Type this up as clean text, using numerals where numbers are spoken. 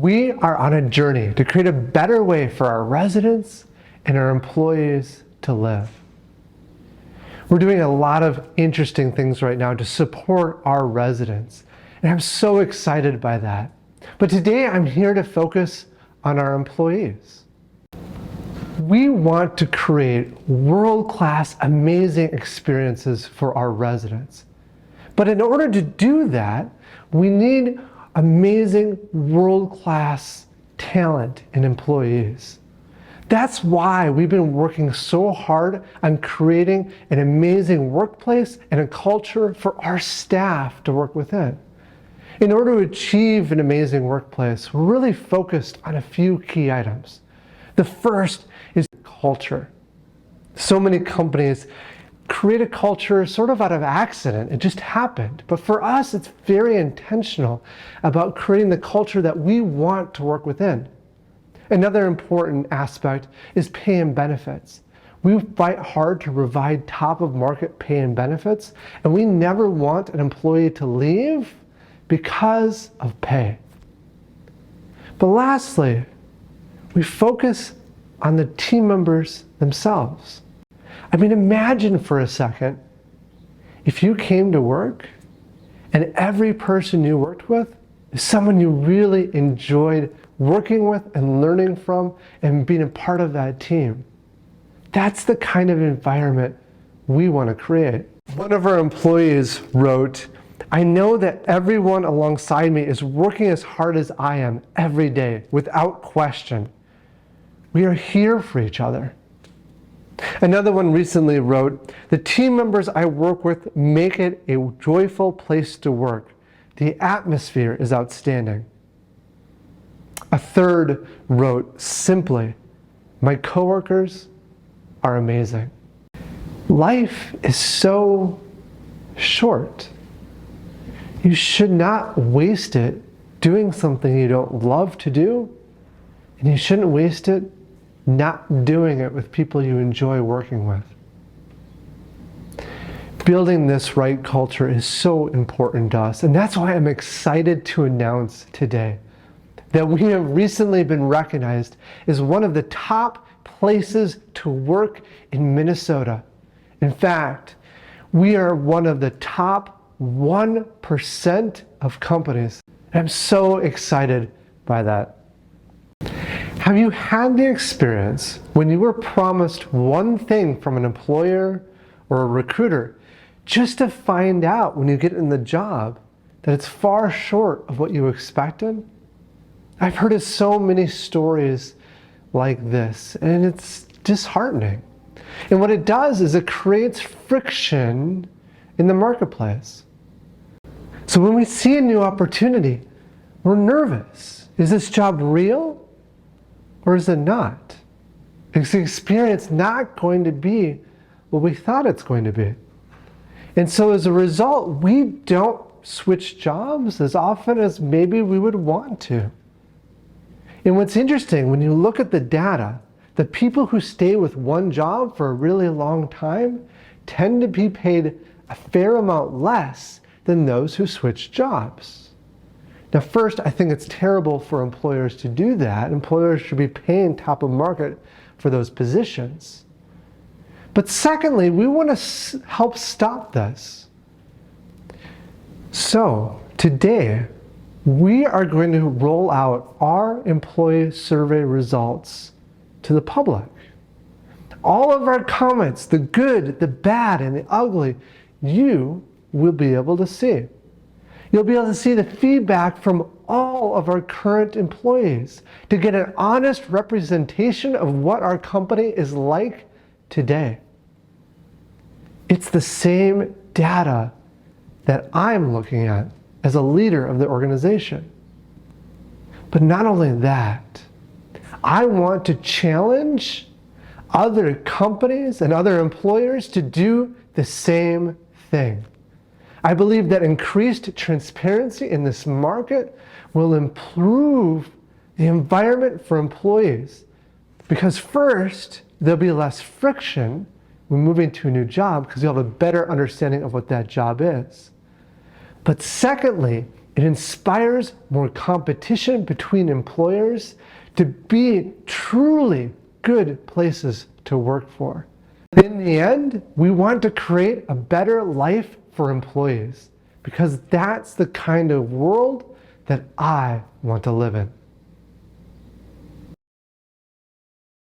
We are on a journey to create a better way for our residents and our employees to live. We're doing a lot of interesting things right now to support our residents, and I'm so excited by that. But today I'm here to focus on our employees. We want to create world-class, amazing experiences for our residents. But in order to do that, we need amazing, world-class talent and employees. That's why we've been working so hard on creating an amazing workplace and a culture for our staff to work within. In order to achieve an amazing workplace, we're really focused on a few key items. The first is culture. So many companies create a culture sort of out of accident. It just happened. But for us, it's very intentional about creating the culture that we want to work within. Another important aspect is pay and benefits. We fight hard to provide top of market pay and benefits, and we never want an employee to leave because of pay. But lastly, we focus on the team members themselves. I mean, imagine for a second if you came to work and every person you worked with is someone you really enjoyed working with and learning from and being a part of that team. That's the kind of environment we want to create. One of our employees wrote, "I know that everyone alongside me is working as hard as I am every day, without question. We are here for each other." Another one recently wrote, "The team members I work with make it a joyful place to work. The atmosphere is outstanding." A third wrote simply, "My coworkers are amazing." Life is so short. You should not waste it doing something you don't love to do, and you shouldn't waste it not doing it with people you enjoy working with. Building this right culture is so important to us, and that's why I'm excited to announce today that we have recently been recognized as one of the top places to work in Minnesota. In fact, we are one of the top 1% of companies. I'm so excited by that. Have you had the experience when you were promised one thing from an employer or a recruiter, just to find out when you get in the job that it's far short of what you expected? I've heard of so many stories like this, and it's disheartening. And what it does is it creates friction in the marketplace. So when we see a new opportunity, we're nervous. Is this job real? Or is it not? Is the experience not going to be what we thought it's going to be? And so as a result, we don't switch jobs as often as maybe we would want to. And what's interesting, when you look at the data, the people who stay with one job for a really long time tend to be paid a fair amount less than those who switch jobs. Now, first, I think it's terrible for employers to do that. Employers should be paying top of market for those positions. But secondly, we want to help stop this. So today, we are going to roll out our employee survey results to the public. All of our comments, the good, the bad, and the ugly, you will be able to see. You'll be able to see the feedback from all of our current employees to get an honest representation of what our company is like today. It's the same data that I'm looking at as a leader of the organization. But not only that, I want to challenge other companies and other employers to do the same thing. I believe that increased transparency in this market will improve the environment for employees. Because first, there'll be less friction when moving to a new job because you'll have a better understanding of what that job is. But secondly, It inspires more competition between employers to be truly good places to work for. In the end, we want to create a better life for employees because that's the kind of world that I want to live in.